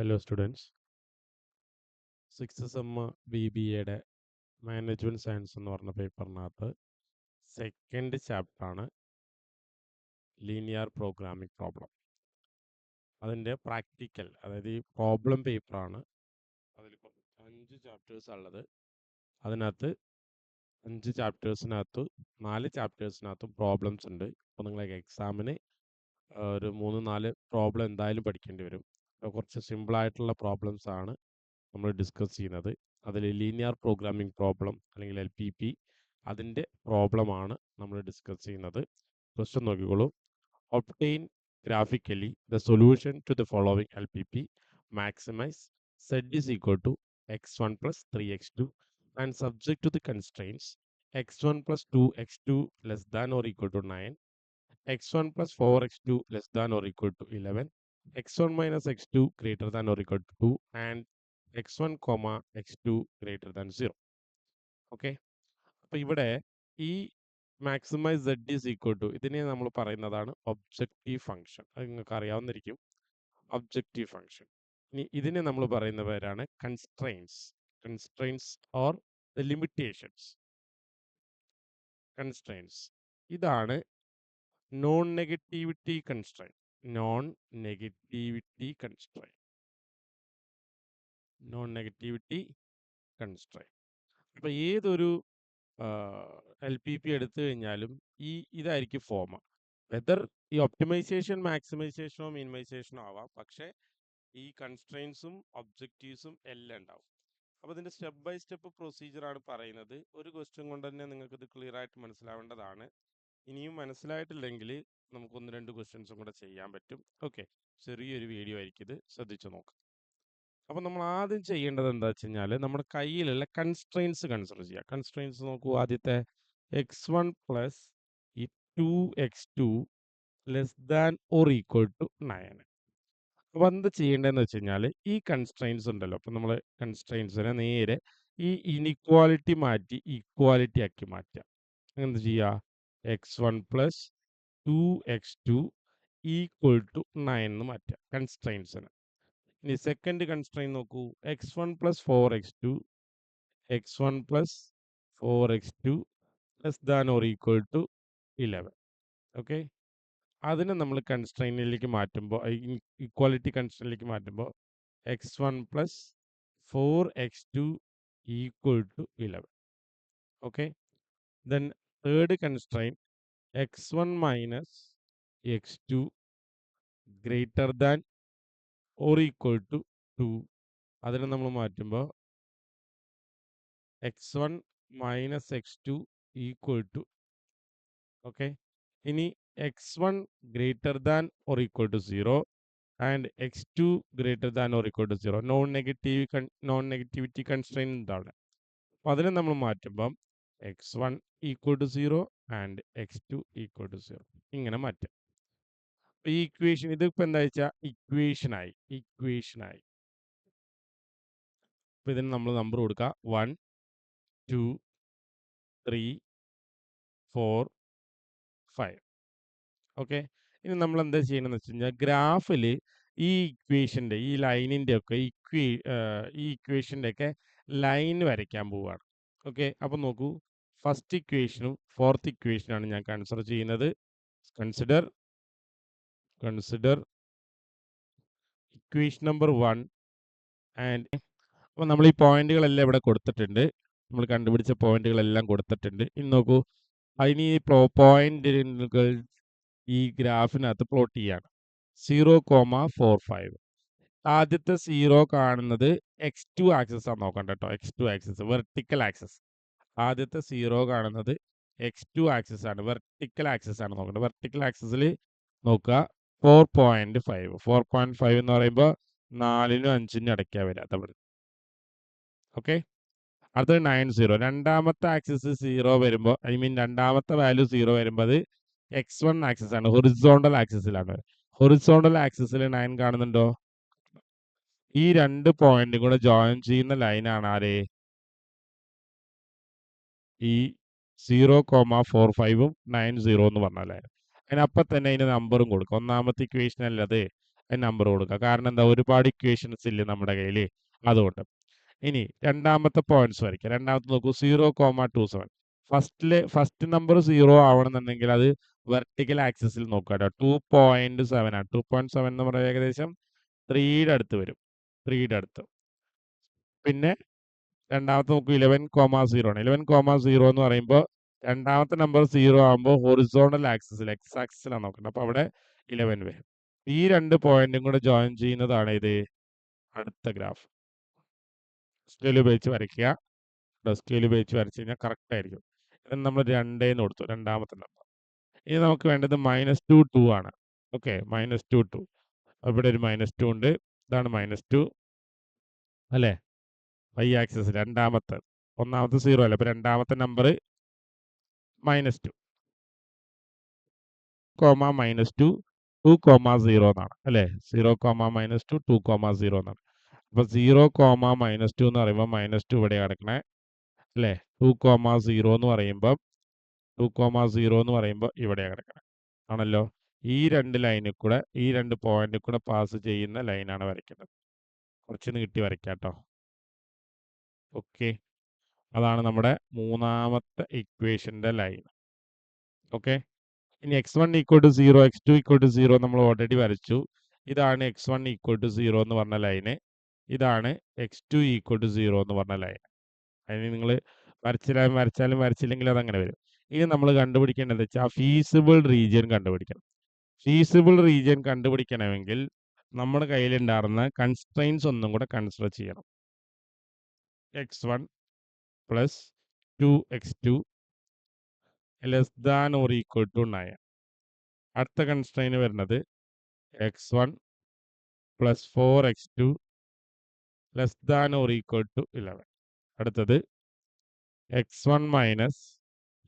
Hello students, six sem BBAയുടെ management science എന്ന് പറഞ്ഞ പേപ്പറിനകത്ത് സെക്കൻഡ് ചാപ്റ്ററാണ് ലീനിയർ പ്രോഗ്രാമിംഗ് പ്രോബ്ലം. അതിൻ്റെ പ്രാക്ടിക്കൽ, അതായത് ഈ പ്രോബ്ലം പേപ്പറാണ്. അതിലിപ്പോൾ 5 ചാപ്റ്റേഴ്സ് ഉള്ളത്. അതിനകത്ത് 5 ചാപ്റ്റേഴ്സിനകത്ത് 4 ചാപ്റ്റേഴ്സിനകത്തും പ്രോബ്ലംസ് ഉണ്ട്. അപ്പോൾ നിങ്ങൾക്ക് എക്സാമിന് ഒരു 3-4 പ്രോബ്ലം എന്തായാലും പഠിക്കേണ്ടി വരും. അപ്പോൾ കുറച്ച് സിമ്പിളായിട്ടുള്ള പ്രോബ്ലംസ് ആണ് നമ്മൾ ഡിസ്കസ് ചെയ്യുന്നത്. അതിൽ ലീനിയർ പ്രോഗ്രാമിംഗ് പ്രോബ്ലം അല്ലെങ്കിൽ LPP അതിൻ്റെ പ്രോബ്ലമാണ് നമ്മൾ ഡിസ്കസ് ചെയ്യുന്നത്. ക്വസ്റ്റ്യൻ നോക്കിക്കോളൂ. Obtain graphically the solution to the following LPP. Maximise z is equal to x1 plus 3x2 and subject to the constraints x1 plus 2x2 less than or equal to 9, x1 plus 4x2 less than or equal to 11, x1 minus x2 greater than or equal to 2 and x1 comma x2 greater than 0. Okay, അപ്പോൾ ഇവിടെ ഈ maximise z is equal to ഇതിനെ നമ്മൾ പറയുന്നതാണ് objective function. അത് നിങ്ങൾക്ക് അറിയാവുന്നിരിക്കും, objective function. ഇനി ഇതിനെ നമ്മൾ പറയുന്ന പേരാണ് constraints or the limitations. Constraints ഇതാണ് non negativity constraint. Non negativity constraint. അപ്പോൾ ഏതൊരു LPP എടുത്തു കഴിഞ്ഞാലും ഇതായിരിക്കും ഫോം. വെദർ ഈ ഒപ്റ്റിമൈസേഷൻ മാക്സിമൈസേഷനോ മിനിമൈസേഷനോ ആവാം, പക്ഷേ ഈ കൺസ്ട്രെയിൻസും ഒബ്ജക്റ്റീവ്സും എല്ലാം ഉണ്ടാവും. അപ്പോൾ ഇതിൻ്റെ സ്റ്റെപ്പ് ബൈ സ്റ്റെപ്പ് പ്രൊസീജിയറാണ് പറയുന്നത്. ഒരു ക്വസ്റ്റ്യൻ കൊണ്ട് തന്നെ നിങ്ങൾക്കിത് ക്ലിയർ ആയിട്ട് മനസ്സിലാവേണ്ടതാണ്. ഇനിയും മനസ്സിലായിട്ടില്ലെങ്കിൽ നമുക്ക് 1-2 ക്വസ്റ്റ്യൻസും കൂടെ ചെയ്യാൻ പറ്റും. ഓക്കെ, ചെറിയൊരു വീഡിയോ ആയിരിക്കും ഇത്, ശ്രദ്ധിച്ചു നോക്കാം. അപ്പോൾ നമ്മൾ ആദ്യം ചെയ്യേണ്ടത് എന്താ വെച്ച് കഴിഞ്ഞാൽ നമ്മുടെ കയ്യിലുള്ള കൺസ്ട്രെയിൻസ് കൺസിഡർ ചെയ്യുക. കൺസ്ട്രെയിൻസ് നോക്കൂ. ആദ്യത്തെ x1 പ്ലസ് ഈ 2x2 less than or equal to 9. അപ്പോൾ എന്താ ചെയ്യേണ്ടതെന്ന് വെച്ച് കഴിഞ്ഞാൽ ഈ കൺസ്ട്രെയിൻസ് ഉണ്ടല്ലോ, അപ്പോൾ നമ്മൾ കൺസ്ട്രെയിൻസിനെ നേരെ ഈ ഇനിക്വാലിറ്റി മാറ്റി ഈക്വാലിറ്റി ആക്കി മാറ്റുക. എന്ത് ചെയ്യുക? x1 plus 2x2 equal to 9 എന്ന് മാറ്റുക കൺസ്ട്രെയിൻസിന്. ഇനി സെക്കൻഡ് കൺസ്ട്രെയിൻ നോക്കൂ. x1 plus 4x2 less than or equal to 11. Okay, അതിനെ നമ്മൾ കൺസ്ട്രെയിനിലേക്ക് മാറ്റുമ്പോൾ, ഇക്വാലിറ്റി കൺസ്ട്രെയിനിലേക്ക് മാറ്റുമ്പോൾ x1 plus 4x2 equal to 11. Okay, then third constraint x1 minus x2 greater than or equal to 2. അതിനെ നമ്മൾ മാറ്റുമ്പോൾ x1 minus x2 equal to. Okay, ഇനി x1 greater than or equal to 0 and x2 greater than or equal to 0. Non negativity constraint എന്താണ്? അപ്പോൾ അതിനെ നമ്മൾ മാറ്റുമ്പം x1 equal to 0 and x2 equal to 0 ഇങ്ങനെ മാറ്റാം. ഈ ഇക്വേഷൻ ഇതിപ്പോൾ എന്താ വെച്ചാൽ ഇക്വേഷനായി. അപ്പോൾ ഇതിന് നമ്മൾ നമ്പർ കൊടുക്കുക 1 2 3 4 5. ഓക്കെ, ഇനി നമ്മൾ എന്താ ചെയ്യണമെന്ന് വെച്ച് കഴിഞ്ഞാൽ ഗ്രാഫിൽ ഈ ഇക്വേഷൻ്റെ ഈ ലൈനിൻ്റെ ഒക്കെ ഈ ഇക്വേഷൻ്റെ ഒക്കെ ലൈൻ വരയ്ക്കാൻ പോവുകയാണ്. ഓക്കെ, അപ്പോൾ നോക്കൂ, ഫസ്റ്റ് ഇക്വേഷനും ഫോർത്ത് ഇക്വേഷനാണ് ഞാൻ കൺസിഡർ ചെയ്യുന്നത്. Consider equation number 1 and. അപ്പോൾ നമ്മൾ ഈ പോയിന്റുകളെല്ലാം ഇവിടെ കൊടുത്തിട്ടുണ്ട്. നമ്മൾ കണ്ടുപിടിച്ച പോയിന്റുകളെല്ലാം കൊടുത്തിട്ടുണ്ട്. ഇനി നോക്കൂ, അതിന് ഈ പോയിന്റുകൾ ഈ ഗ്രാഫിനകത്ത് പ്ലോട്ട് ചെയ്യാണ്. 0,45. ആദ്യത്തെ 0 കാണുന്നത് x2 ആക്സിസ് ആണ് നോക്കണ്ട കേട്ടോ. x2 axis vertical axis. ആദ്യത്തെ 0 കാണുന്നത് x2 ആക്സിസ് ആണ്, വെർട്ടിക്കൽ ആക്സിസ് ആണ് നോക്കേണ്ടത്. വെർട്ടിക്കൽ ആക്സിസിൽ നോക്കുക 4.5. 4.5 എന്ന് പറയുമ്പോൾ 4നും 5നും ഇടയ്ക്കാണ് വരിക. അതവിടെ. ഓക്കെ, അത് 90. രണ്ടാമത്തെ ആക്സിസ് 0 വരുമ്പോൾ, രണ്ടാമത്തെ വാല്യൂ 0 വരുമ്പോൾ അത് x1 ആക്സിസ് ആണ്, ഹൊറിസോണ്ടൽ ആക്സിസിലാണ്. ഹൊറിസോണ്ടൽ ആക്സിസിൽ 9 കാണുന്നുണ്ടോ? ഈ രണ്ട് പോയിന്റും കൂടെ ജോയിൻ ചെയ്യുന്ന ലൈനാണ് ആര്? ഈ 0,45ഉം 90 എന്ന് പറഞ്ഞ ലൈൻ. അതിനപ്പം തന്നെ അതിന് നമ്പറും കൊടുക്കും. ഒന്നാമത്തെ ഇക്വേഷൻ അല്ലത്, നമ്പർ കൊടുക്കുക. കാരണം എന്താ, ഒരുപാട് ഇക്വേഷൻസ് ഇല്ലേ നമ്മുടെ കയ്യിൽ, അതുകൊണ്ട്. ഇനി രണ്ടാമത്തെ പോയിന്റ്സ് വരയ്ക്കുക. രണ്ടാമത്തെ നോക്കൂ, 0,27. ഫസ്റ്റ് നമ്പർ 0 ആവണമെന്നുണ്ടെങ്കിൽ അത് വെർട്ടിക്കൽ ആക്സിസിൽ നോക്കുക കേട്ടോ. 2.7 ആണ്. 2.7 എന്ന് പറയുന്നത് ഏകദേശം 3യുടെ അടുത്ത് വരും. 3യുടെ അടുത്ത്. പിന്നെ രണ്ടാമത്തെ നോക്കൂ, 11,0 ആണ്. 11,0 എന്ന് പറയുമ്പോൾ രണ്ടാമത്തെ നമ്പർ 0 ആകുമ്പോൾ ഹൊറിസോണ്ടൽ ആക്സിസിൽ, എക്സ് ആക്സിസിലാണ് നോക്കേണ്ടത്. അപ്പോൾ അവിടെ 11 വരും. ഈ രണ്ട് പോയിന്റും കൂടെ ജോയിൻ ചെയ്യുന്നതാണ് ഇത് അടുത്ത ഗ്രാഫ്. സ്കെയിൽ ഉപയോഗിച്ച് വരയ്ക്കുക. സ്കെയിൽ ഉപയോഗിച്ച് വരച്ച് കഴിഞ്ഞാൽ കറക്റ്റ് ആയിരിക്കും. ഇത് നമ്മൾ 2 കൊടുത്തു, രണ്ടാമത്തെ നമ്പർ. ഇനി നമുക്ക് വേണ്ടത് -2, 2 ആണ്. ഓക്കെ, -2, 2. ഇവിടെ ഒരു -2 ഉണ്ട്. ഇതാണ് -2 അല്ലേ, y ആക്സിസ്. രണ്ടാമത്തെ, ഒന്നാമത്തെ 0 അല്ലേ, അപ്പോൾ രണ്ടാമത്തെ നമ്പർ -2, -2, 2,0 എന്നാണ് അല്ലേ. 0, -2, 2,0 എന്നാണ്. അപ്പോൾ 0, -2 എന്ന് പറയുമ്പോൾ -2 ഇവിടെ കിടക്കണേ അല്ലേ. 2,0 എന്ന് പറയുമ്പോൾ 2,0 എന്ന് പറയുമ്പോൾ ഇവിടെ കിടക്കണേ ആണല്ലോ. ഈ രണ്ട് ലൈനിൽ കൂടെ, ഈ രണ്ട് പോയിന്റിൽ കൂടെ പാസ് ചെയ്യുന്ന ലൈനാണ് വരയ്ക്കേണ്ടത്. കുറച്ച് നീട്ടി വരയ്ക്കാം കേട്ടോ. ഓക്കെ, അതാണ് നമ്മുടെ മൂന്നാമത്തെ ഇക്വേഷൻ്റെ ലൈൻ. ഓക്കെ, ഇനി x1 = 0, x2 = 0 നമ്മൾ ഓൾറെഡി വരച്ചു. ഇതാണ് x1 = 0 എന്ന് പറഞ്ഞ ലൈന്. ഇതാണ് x2 = 0 എന്ന് പറഞ്ഞ ലൈൻ. അതിന് നിങ്ങൾ വരച്ചാലും വരച്ചില്ലെങ്കിൽ അതങ്ങനെ വരും. ഇനി നമ്മൾ കണ്ടുപിടിക്കേണ്ടത് വെച്ചാൽ ഫീസിബിൾ റീജിയൻ കണ്ടുപിടിക്കണം. ഫീസിബിൾ റീജിയൻ കണ്ടുപിടിക്കണമെങ്കിൽ നമ്മുടെ കയ്യിലുണ്ടായിരുന്ന കൺസ്ട്രെയിൻസ് ഒന്നും കൂടെ കൺസിഡർ ചെയ്യണം. x1 + 2x2 <= 9. അടുത്ത കൺസ്ട്രെയിൻ വരുന്നത് x1 + 4x2 <= 11. അടുത്തത് x1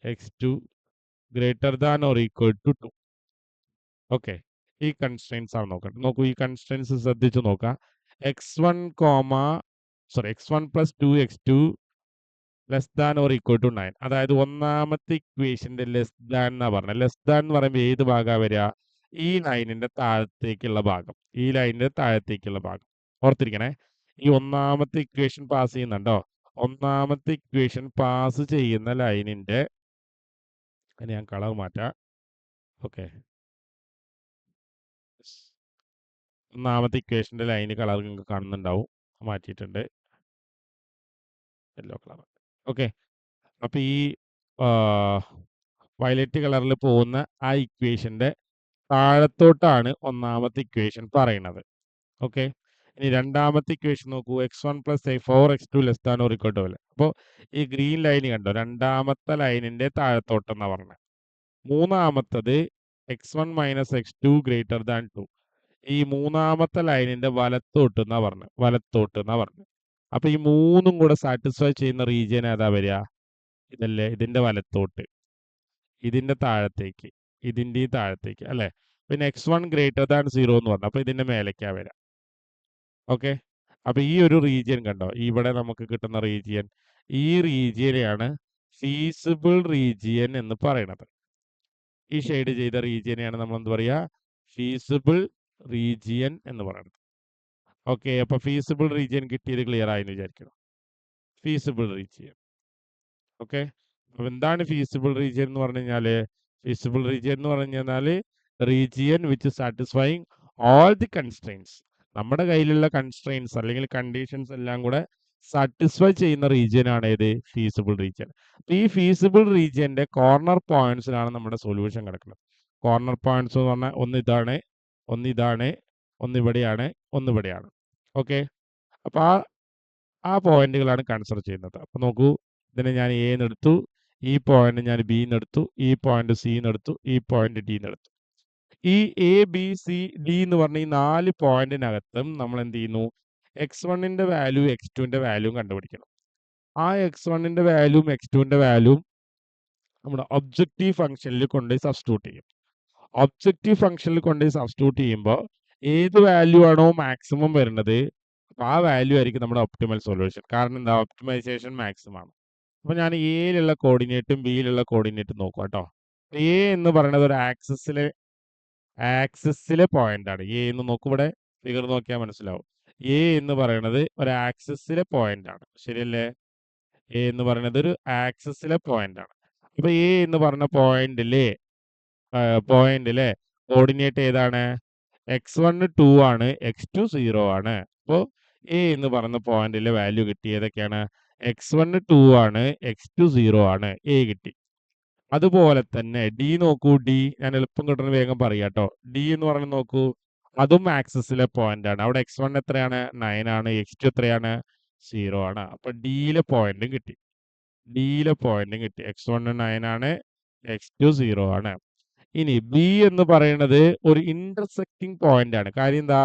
- x2 > 2. ഓക്കെ, ഈ കൺസ്ട്രെയിൻസ് ആണ് നോക്കേണ്ടത്. നോക്കൂ, ഈ കൺസ്ട്രെയിൻസ് ശ്രദ്ധിച്ച് നോക്കാം. x1 + 2x2 <= 9. അതായത് ഒന്നാമത്തെ ഇക്വേഷന്റെ ലെസ് ദാൻ എന്നാ പറഞ്ഞത്. ലെസ് ദാൻ എന്ന് പറയുമ്പോൾ ഏത് ഭാഗമാണ് വരിക? ഈ ലൈനിന്റെ താഴത്തേക്കുള്ള ഭാഗം. ഈ ലൈനിന്റെ താഴത്തേക്കുള്ള ഭാഗം ഓർത്തിരിക്കണേ. ഈ ഒന്നാമത്തെ ഇക്വേഷൻ പാസ് ചെയ്യുന്നുണ്ടോ? ഒന്നാമത്തെ ഇക്വേഷൻ പാസ് ചെയ്യുന്ന ലൈനിന്റെ, ഞാൻ കളർ മാറ്റാം. ഓക്കെ, ഒന്നാമത്തെ ഇക്വേഷന്റെ ലൈന് കളർ നിങ്ങൾക്ക് കാണുന്നുണ്ടാവും. മാറ്റിയിട്ടുണ്ട്, യെല്ലോ കളർ. ഓക്കെ, അപ്പോൾ ഈ വയലറ്റ് കളറിൽ പോകുന്ന ആ ഇക്വേഷന്റെ താഴത്തോട്ടാണ് ഒന്നാമത്തെ ഇക്വേഷൻ പറയുന്നത്. ഓക്കെ, ഇനി രണ്ടാമത്തെ ഇക്വേഷൻ നോക്കൂ, x1 + 4x2 <= 11. അപ്പോൾ ഈ ഗ്രീൻ ലൈൻ കണ്ടോ, രണ്ടാമത്തെ ലൈനിന്റെ താഴത്തോട്ടെന്നാ പറഞ്ഞത്. മൂന്നാമത്തത് x1 - x2 > 2. ഈ മൂന്നാമത്തെ ലൈനിന്റെ വലത്തോട്ടെന്നാ പറഞ്ഞത്. അപ്പൊ ഈ മൂന്നും കൂടെ സാറ്റിസ്ഫൈ ചെയ്യുന്ന റീജിയൻ ഏതാ വരിക? ഇതല്ലേ, ഇതിന്റെ വലത്തോട്ട്, ഇതിന്റെ താഴത്തേക്ക്, ഇതിന്റെ താഴത്തേക്ക് അല്ലേ. പിന്നെ x1 > 0 എന്ന് പറഞ്ഞു, അപ്പൊ ഇതിന്റെ മേലേക്കാ വരാം. ഓക്കെ, അപ്പൊ ഈ ഒരു റീജിയൻ കണ്ടോ, ഇവിടെ നമുക്ക് കിട്ടുന്ന റീജിയൻ, ഈ റീജിയനെയാണ് ഫീസിബിൾ റീജിയൻ എന്ന് പറയുന്നത്. ഈ ഷെയ്ഡ് ചെയ്ത റീജിയനെയാണ് നമ്മൾ എന്ത് പറയുക? ഫീസിബിൾ റീജിയൻ എന്ന് പറയുന്നത്. ഓക്കെ, അപ്പൊ ഫീസിബിൾ റീജിയൻ കിട്ടിയത് ക്ലിയർ ആയെന്ന് വിചാരിക്കണം. Feasible region. ഓക്കെ, അപ്പൊ എന്താണ് ഫീസിബിൾ റീജിയൻ എന്ന് പറഞ്ഞു കഴിഞ്ഞാല്? ഫീസിബിൾ റീജിയൻ എന്ന് പറഞ്ഞു കഴിഞ്ഞാല് region which satisfying all the constraints. നമ്മുടെ കയ്യിലുള്ള കൺസ്ട്രെയിൻസ് അല്ലെങ്കിൽ കണ്ടീഷൻസ് എല്ലാം കൂടെ സാറ്റിസ്ഫൈ ചെയ്യുന്ന റീജിയൻ ആണ് ഏത്? Feasible region. അപ്പൊ ഈ ഫീസിബിൾ റീജിയന്റെ കോർണർ പോയിന്റ്സിലാണ് നമ്മുടെ സൊല്യൂഷൻ കിടക്കുന്നത്. കോർണർ പോയിന്റ്സ് എന്ന് പറഞ്ഞാൽ ഒന്ന് ഇതാണ്, ഒന്ന് ഇതാണ്, ഒന്ന് ഇവിടെയാണ്, ഒന്ന് ഇവിടെയാണ്. ഓക്കെ, അപ്പൊ ആ പോയിന്റുകളാണ് കൺസിഡർ ചെയ്യുന്നത്. അപ്പൊ നോക്കൂ, ഇതിനെ ഞാൻ എ എന്നെടുത്തു, ഈ പോയിന്റ് ഞാൻ ബി എന്നെടുത്തു, ഈ പോയിന്റ് സി എന്നെടുത്തു, ഈ പോയിന്റ് ഡി എന്നെടുത്തു. ഈ എ ബി സി ഡി എന്ന് പറഞ്ഞ ഈ 4 പോയിന്റിനകത്തും നമ്മൾ എന്ത് ചെയ്യുന്നു? x1ന്റെ വാല്യൂ x2ന്റെ വാല്യൂ കണ്ടുപിടിക്കണം. ആ x1ന്റെ വാല്യൂം x2ന്റെ വാല്യൂം നമ്മുടെ ഒബ്ജക്റ്റീവ് ഫംഗ്ഷനിൽ കൊണ്ടുപോയി സബ്സ്റ്റിറ്റ്യൂട്ട് ചെയ്യും. ഒബ്ജക്റ്റീവ് ഫംഗ്ഷനിൽ കൊണ്ടുപോയി സബ്സ്റ്റിറ്റ്യൂട്ട് ചെയ്യുമ്പോൾ ഏത് വാല്യൂ ആണോ മാക്സിമം വരുന്നത്, ആ വാല്യൂ ആയിരിക്കും നമ്മുടെ ഒപ്റ്റിമൽ സൊല്യൂഷൻ. കാരണം എന്താ? ഒപ്റ്റിമൈസേഷൻ മാക്സിമം ആണ്. അപ്പോൾ ഞാൻ എയിലുള്ള കോർഡിനേറ്റും ബിയിലുള്ള കോർഡിനേറ്റും നോക്കുക കേട്ടോ. എ എന്ന് പറയുന്നത് ഒരു ആക്സിസിലെ ആക്സിസിലെ പോയിന്റ് ആണ്. എ എന്ന് നോക്കൂ, ഇവിടെ ഫിഗർ നോക്കിയാൽ മനസ്സിലാവും. എ എന്ന് പറയുന്നത് ഒരു ആക്സിസിലെ പോയിന്റ് ആണ്. ശരിയല്ലേ? എ എന്ന് പറയുന്നത് ഒരു ആക്സിസിലെ പോയിന്റ് ആണ്. അപ്പൊ എ എന്ന് പറഞ്ഞ പോയിന്റിലെ കോർഡിനേറ്റ് ഏതാണ്? x1 2 ആണ്, x2 0 ആണ്. അപ്പോൾ എ എന്ന് പറയുന്ന പോയിന്റിലെ വാല്യൂ കിട്ടി. ഏതൊക്കെയാണ്? x1 2 ആണ്, x2 0 ആണ്. എ കിട്ടി. അതുപോലെ തന്നെ ഡി നോക്കൂ. ഡി ഞാൻ എളുപ്പം കിട്ടുന്ന വേഗം പറയാട്ടോ. ഡി എന്ന് പറയുന്നത് നോക്കൂ, അതും ആക്സിസിലെ പോയിന്റ് ആണ്. അവിടെ x1 എത്രയാണ്? 9 ആണ്. x2 എത്രയാണ്? 0 ആണ്. അപ്പൊ ഡിയിലെ പോയിന്റും കിട്ടി. x1 9 ആണ്, x2 0 ആണ്. ഇനി ബി എന്ന് പറയുന്നത് ഒരു ഇന്റർസെക്റ്റിംഗ് പോയിന്റ് ആണ്. കാര്യം എന്താ?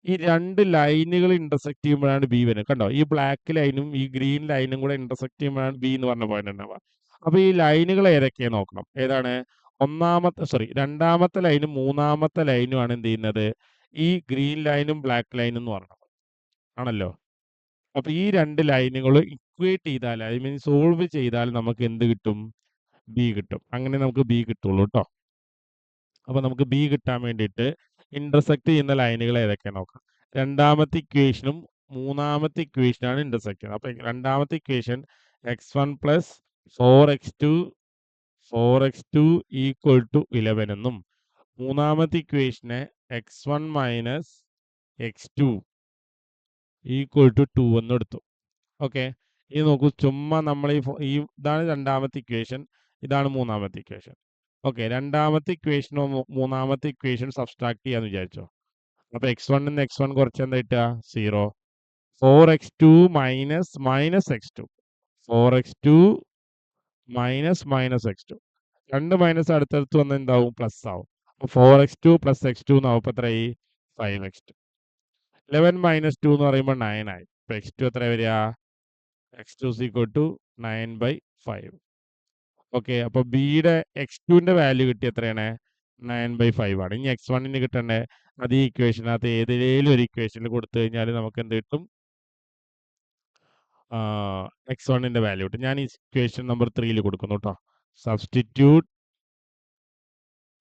ഈ രണ്ട് ലൈനുകൾ ഇന്റർസെക്ട് ചെയ്യുമ്പോഴാണ് ബി വരുന്നത്. കണ്ടോ? ഈ ബ്ലാക്ക് ലൈനും ഈ ഗ്രീൻ ലൈനും കൂടെ ഇന്റർസെക്ട് ചെയ്യുമ്പോഴാണ് ബി എന്ന് പറഞ്ഞ പോയിന്റ് ഉണ്ടാവുക. അപ്പൊ ഈ ലൈനുകൾ ഏതൊക്കെയാണ് നോക്കണം. ഏതാണ്? രണ്ടാമത്തെ ലൈനും മൂന്നാമത്തെ ലൈനും ആണ് എന്ത് ചെയ്യുന്നത്? ഈ ഗ്രീൻ ലൈനും ബ്ലാക്ക് ലൈനും എന്ന് പറഞ്ഞത് ആണല്ലോ. അപ്പൊ ഈ രണ്ട് ലൈനുകൾ ഇക്വേറ്റ് ചെയ്താൽ, ഐ മീൻ സോൾവ് ചെയ്താൽ നമുക്ക് എന്ത് കിട്ടും? ബി കിട്ടും. അങ്ങനെ നമുക്ക് ബി കിട്ടുള്ളൂ കേട്ടോ. അപ്പൊ നമുക്ക് ബി കിട്ടാൻ വേണ്ടിയിട്ട് ഇന്റർസെക്ട് ചെയ്യുന്ന ലൈനുകൾ ഏതൊക്കെയാണ് നോക്കാം. രണ്ടാമത്തെ ഇക്വേഷനും മൂന്നാമത്തെ ഇക്വേഷനാണ് ഇന്റർസെക്ട് ചെയ്യുന്നത്. അപ്പൊ രണ്ടാമത്തെ equation x1 plus 4x2 equal to 11 എന്നും മൂന്നാമത്തെ ഇക്വേഷനെ x1 minus x2 equal to 2 എന്നും എടുത്തു. ഓക്കെ, ഇത് നോക്കൂ. ചുമ്മാ നമ്മൾ ഇതാണ് രണ്ടാമത്തെ ഇക്വേഷൻ, ഇതാണ് മൂന്നാമത്തെ ഇക്വേഷൻ. ഓക്കെ, രണ്ടാമത്തെ ഇക്വേഷനോ മൂന്നാമത്തെ ഇക്വേഷൻ സബ്സ്ട്രാക്ട് ചെയ്യാന്ന് വിചാരിച്ചോ. അപ്പൊ x1 നിന്ന് x1 കുറച്ച് എന്താ കിട്ടുക? 0. 4x2 minus x2. 4x2 minus x2. രണ്ട് മൈനസ് അടുത്തടുത്ത് വന്ന് എന്താവും? പ്ലസ് ആവും. 4x2 പ്ലസ് x2 എന്നാവും. ഇപ്പൊ എത്രയായി? 5x2. 11 മൈനസ് 2 എന്ന് പറയുമ്പോൾ 9 ആയി. ഇപ്പൊ x2 എത്ര വരിക? x2 9/5. ഓക്കെ, അപ്പൊ ബിയുടെ x2ന്റെ വാല്യൂ കിട്ടി എത്രയാണ്? 9/5 ആണ്. ഇനി x1ന് കിട്ടണ്ടേ? അത് ഈ ഇക്വേഷനകത്ത് ഏതെങ്കിലും ഒരു ഇക്വേഷനിൽ കൊടുത്തു കഴിഞ്ഞാൽ നമുക്ക് എന്ത് കിട്ടും? x1ന്റെ വാല്യൂ കിട്ടും. ഞാൻ ഈ ഇക്വേഷൻ നമ്പർ 3 കൊടുക്കുന്നു കേട്ടോ. സബ്സ്റ്റിറ്റ്യൂട്ട്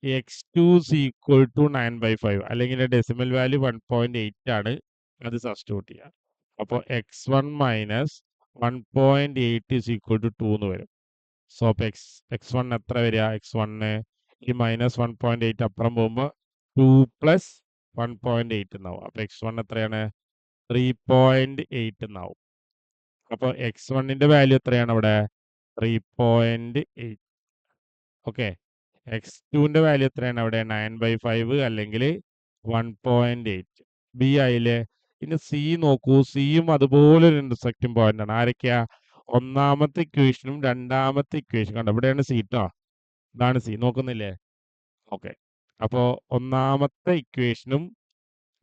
x2 ഈക്വൽ ടു 9/5, അല്ലെങ്കിൽ ഡെസിമൽ വാല്യൂ 1.8 ആണ്. അത് സബ്സ്റ്റിറ്റ്യൂട്ട് ചെയ്യാം. അപ്പോൾ x1 minus 1.8 is equal to 2 എന്ന് വരും. സോ അപ്പൊ x1 എത്ര വരിക? x1 ഈ മൈനസ് 1.8 അപ്പുറം പോകുമ്പോൾ 2 പ്ലസ് 1.8 എന്നാവും. അപ്പൊ x1 എത്രയാണ്? 3.8 എന്നാവും. അപ്പൊ x1ന്റെ വാല്യൂ എത്രയാണ് അവിടെ? 3.8. ഓക്കെ, x2ന്റെ വാല്യൂ എത്രയാണ് അവിടെ? 9/5 അല്ലെങ്കിൽ 1.8. ബി ആയില്ലേ? ഇനി സി നോക്കൂ. സിയും അതുപോലെ ഒരു ഇന്റർസെക്റ്റിംഗ് പോയിന്റ് ആണ്. ആരൊക്കെയാ? ഒന്നാമത്തെ ഇക്വേഷനും രണ്ടാമത്തെ ഇക്വേഷൻ. കണ്ടോ, ഇവിടെയാണ് സി ട്ടോ. ഇതാണ് സി. നോക്കുന്നില്ലേ? ഓക്കെ, അപ്പോ ഒന്നാമത്തെ ഇക്വേഷനും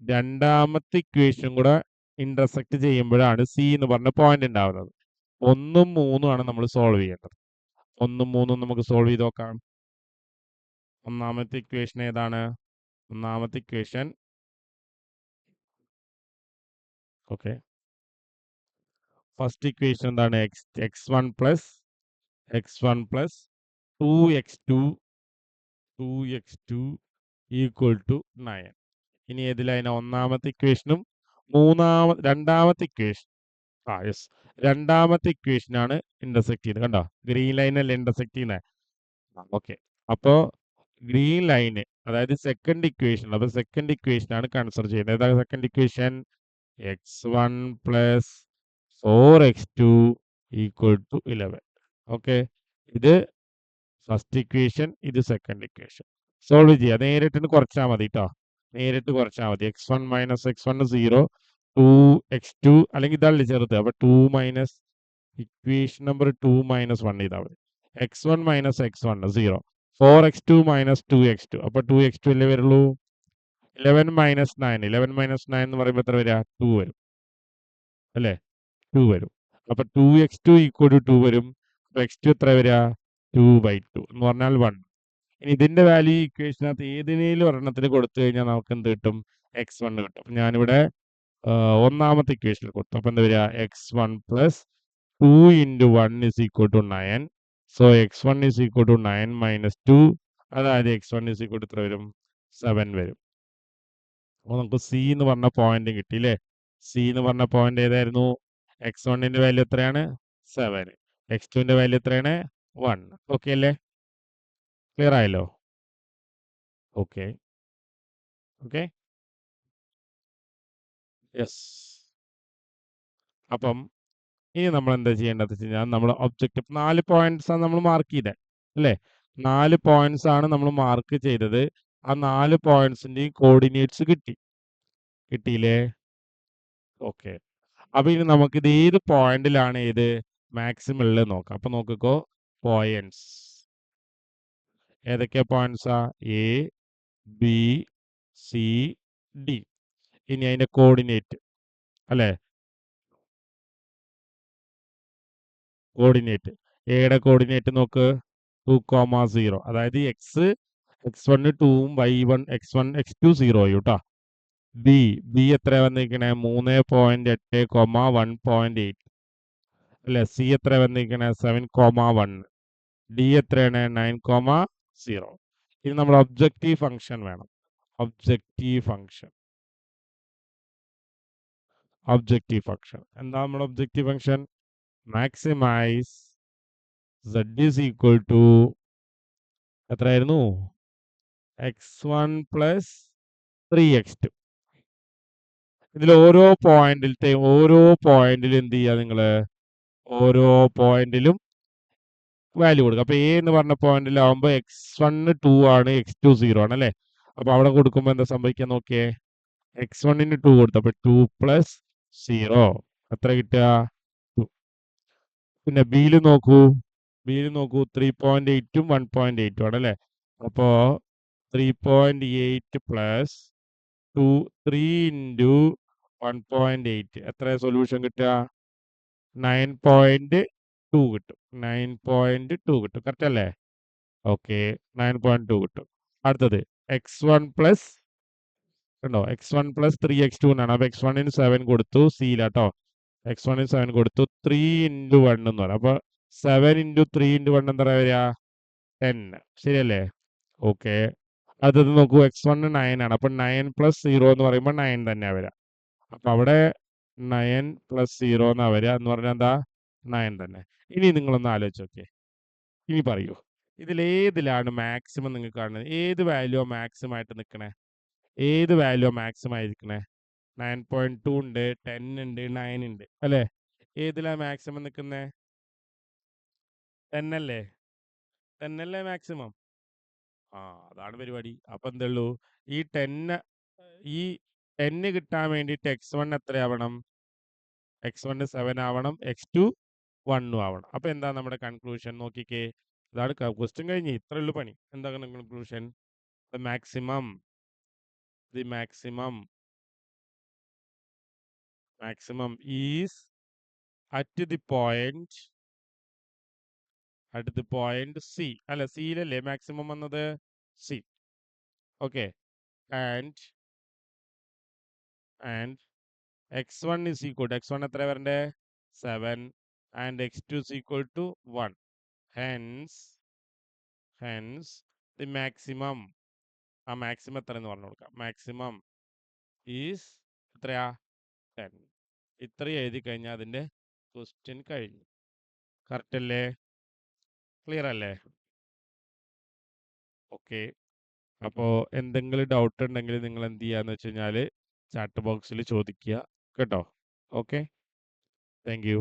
രണ്ടാമത്തെ ഇക്വേഷനും കൂടെ ഇന്റർസെക്ട് ചെയ്യുമ്പോഴാണ് സി എന്ന് പറഞ്ഞ പോയിന്റ് ഉണ്ടാവുന്നത്. 1 ഉം 3 ആണ് നമ്മൾ സോൾവ് ചെയ്യേണ്ടത്. 1 ഉം 3 നമുക്ക് സോൾവ് ചെയ്ത് നോക്കാം. ഒന്നാമത്തെ ഇക്വേഷൻ ഏതാണ്? ഒന്നാമത്തെ ഇക്വേഷൻ ഓക്കെ, ഫസ്റ്റ് ഇക്വേഷൻ എന്താണ്? x1 plus 2x2 equal to 9. ഇനി ഏതിലാണ്? ഒന്നാമത്തെ ഇക്വേഷനും രണ്ടാമത്തെ ഇക്വേഷൻ. യെസ്, രണ്ടാമത്തെ ഇക്വേഷനാണ് ഇന്റർസെക്ട് ചെയ്യുന്നത്. കണ്ടോ, ഗ്രീൻ ലൈനല്ലേ ഇന്റർസെക്ട് ചെയ്യുന്നത്. ഓക്കെ, അപ്പോ ഗ്രീൻ ലൈന്, അതായത് സെക്കൻഡ് ഇക്വേഷൻ. അപ്പൊ സെക്കൻഡ് ഇക്വേഷൻ ആണ് കൺസിഡർ ചെയ്യുന്നത്. ഏതാണ് second equation? x1 plus 4x2 equal to 11. Okay, ഇത് ഫസ്റ്റ് ഇക്വേഷൻ, ഇത് സെക്കൻഡ് ഇക്വേഷൻ. സോൾവ് ചെയ്യുക. നേരിട്ട് കുറച്ചാൽ മതി കേട്ടോ. നേരിട്ട് കുറച്ചാൽ മതി. x1 മൈനസ് x1 0, 2x2, അല്ലെങ്കിൽ ഇതല്ലേ ചെറുത്. അപ്പൊ 2 മൈനസ് ഇക്വേഷൻ നമ്പർ 2 മൈനസ് 1 ചെയ്താൽ മതി. x1 minus x1 0, 4x2 minus 2x2. അപ്പൊ 2x2 അല്ലേ വരുള്ളൂ. 11 മൈനസ് 9 എന്ന് പറയുമ്പോൾ എത്ര വരിക? 2 വരും അല്ലേ? 2 വരും. അപ്പൊ 2x2 ഈക്വൽ ടു 2 വരും. അപ്പൊ x2 എത്ര വരിക? 2/2 എന്ന് പറഞ്ഞാൽ 1. ഇനി ഇതിന്റെ വാല്യൂ ഇക്വേഷനകത്ത് ഏതിനേലും ഒരെണ്ണത്തിന് കൊടുത്തു കഴിഞ്ഞാൽ നമുക്ക് എന്ത് കിട്ടും? x1 കിട്ടും. ഞാനിവിടെ ഒന്നാമത്തെ ഇക്വേഷനിൽ കൊടുത്തു. അപ്പൊ എന്താ വരിക? x1 plus 2 into 1 is equal to 9. So x1 is equal to 9 minus 2. അതായത് x1 is equal to എത്ര വരും? 7 വരും. അപ്പോൾ നമുക്ക് സി എന്ന് പറഞ്ഞ പോയിന്റ് കിട്ടി അല്ലേ? സി എന്ന് പറഞ്ഞ പോയിന്റ് ഏതായിരുന്നു? x1ന്റെ വാല്യൂ എത്രയാണ്? 7. x2ന്റെ വാല്യൂ എത്രയാണ്? 1. ഓക്കെ അല്ലേ? ക്ലിയർ ആയല്ലോ? ഓക്കെ. ഓക്കെ? യെസ്. അപ്പം ഇനി നമ്മൾ എന്താ ചെയ്യേണ്ടത് വെച്ച് കഴിഞ്ഞാൽ നമ്മൾ ഒബ്ജക്റ്റീവ് 4 പോയിന്റ്സ് ആണ് നമ്മൾ മാർക്ക് ചെയ്തത് അല്ലേ? 4 പോയിന്റ്സ് ആണ് നമ്മൾ മാർക്ക് ചെയ്തത്. ആ 4 പോയിന്റ്സിന്റെയും കോർഡിനേറ്റ്സ് കിട്ടി. കിട്ടിയില്ലേ? ഓക്കെ. അപ്പൊ ഇനി നമുക്കിത് ഏത് പോയിന്റിലാണ് ഏത് മാക്സിമം ഉള്ളത് നോക്കാം. അപ്പൊ നോക്കിക്കോ, പോയിന്റ്സ് ഏതൊക്കെ പോയിന്റ്സാ? A, B, C, D. ഇനി അതിന്റെ കോർഡിനേറ്റ് അല്ലേ? കോർഡിനേറ്റ് എയുടെ കോർഡിനേറ്റ് നോക്ക് 2,0. അതായത് x1 2ഉം y1 x1 x2 0 കേട്ടോ. ബി എത്ര വന്നിരിക്കണേ? 3.8, 1.8 അല്ലെ? സി എത്ര വന്നിരിക്കണേ? 7,1. ഡി എത്രയാണ്? 9,0. ഇനി നമ്മൾ ഒബ്ജക്റ്റീവ് ഫംഗ്ഷൻ വേണം. ഒബ്ജക്റ്റീവ് ഫംഗ്ഷൻ എന്താ നമ്മുടെ objective function? Maximise z is equal to എത്രയായിരുന്നു? x1 plus 3x2. ഇതിൽ ഓരോ പോയിന്റിലും എന്ത് ചെയ്യുക നിങ്ങൾ? ഓരോ പോയിന്റിലും വാല്യൂ കൊടുക്കുക. അപ്പൊ എ എന്ന് പറഞ്ഞ പോയിന്റിലാവുമ്പോൾ x1 2 ആണ്, x2 0 ആണ് അല്ലേ? അപ്പൊ അവിടെ കൊടുക്കുമ്പോൾ എന്താ സംഭവിക്കാൻ നോക്കിയേ? x1ന് 2 കൊടുത്തു. അപ്പൊ 2 പ്ലസ് 0 എത്ര കിട്ടുക? 2. പിന്നെ ബിയിൽ നോക്കൂ 3.8ഉം 1.8ഉം ആണ് അല്ലേ? അപ്പോ 3.8 പ്ലസ് 3 ഇൻറ്റു 1.8 എത്ര സൊല്യൂഷൻ കിട്ടുക? 9.2 കിട്ടും. 9.2 കിട്ടും. കറക്റ്റ് അല്ലേ? ഓക്കെ, 9.2 കിട്ടും. അടുത്തത് x1 പ്ലസ് കണ്ടോ, x1 പ്ലസ് 3x2 എന്നാണ്. അപ്പൊ x1ന് 7 കൊടുത്തു, സിയിലാട്ടോ. x1ന് 7 കൊടുത്തു, 3 ഇൻറ്റു 1 എന്ന് പറയാം. അപ്പൊ 7 ഇൻറ്റു 3 ഇൻറ്റു 1 എന്താ വരിക? 10. ശരിയല്ലേ? ഓക്കെ. അടുത്തത് നോക്കൂ, x1 9 ആണ്. അപ്പൊ 9 പ്ലസ് 0 എന്ന് പറയുമ്പോൾ 9 തന്നെയാ വരിക. അപ്പൊ അവിടെ 9 പ്ലസ് 0 എന്നാ വരിക എന്ന് പറഞ്ഞാൽ എന്താ? 9 തന്നെ. ഇനി നിങ്ങളൊന്ന് ആലോചിച്ച് നോക്കിയേ. ഇനി പറയൂ, ഇതിലേതിലാണ് മാക്സിമം നിങ്ങൾക്ക് കാണുന്നത്? ഏത് വാല്യൂ മാക്സിമം ആയിട്ട് നിൽക്കണേ? ഏത് വാല്യൂ മാക്സിമം ആയിരിക്കണേ? 9.2 ഉണ്ട്, 10 ഉണ്ട്, 9 ഉണ്ട് അല്ലേ? ഏതിലാ മാക്സിമം നിൽക്കുന്നേ? 10 അല്ലേ? 10 അല്ലേ മാക്സിമം? ആ, അതാണ് പരിപാടി. അപ്പൊ എന്തുള്ളൂ, ഈ 10 കിട്ടാൻ വേണ്ടിയിട്ട് x1 എത്രയാവണം? x1 7 ആവണം, x2 1 ആവണം. അപ്പൊ എന്താ നമ്മുടെ കൺക്ലൂഷൻ? നോക്കിക്കേ, ഇതാണ് ക്വസ്റ്റ്യൻ കഴിഞ്ഞ്. ഇത്രയുള്ളൂ പണി. എന്താണ് conclusion? the maximum is at the point C അല്ല, സിയിലല്ലേ മാക്സിമം വന്നത്? C. Okay. And x1 is equal to x1 എത്ര വരണ്ടേ? 7 and x2 is equal to 1. hence the maximum, ആ മാക്സിമം എത്ര എന്ന് പറഞ്ഞു കൊടുക്കാം. മാക്സിമം ഈസ് എത്രയാ? 10. ഇത്രയും എഴുതി കഴിഞ്ഞാൽ അതിന്റെ ക്വസ്റ്റ്യൻ കഴിഞ്ഞു. കറക്റ്റ് അല്ലേ? ക്ലിയർ അല്ലേ? ഓക്കെ. അപ്പോൾ എന്തെങ്കിലും ഡൗട്ട് ഉണ്ടെങ്കിൽ നിങ്ങൾ എന്ത് ചെയ്യാന്ന് വെച്ച് കഴിഞ്ഞാൽ ചാറ്റ് ബോക്സിൽ ചോദിക്കുക കേട്ടോ. Okay, thank you.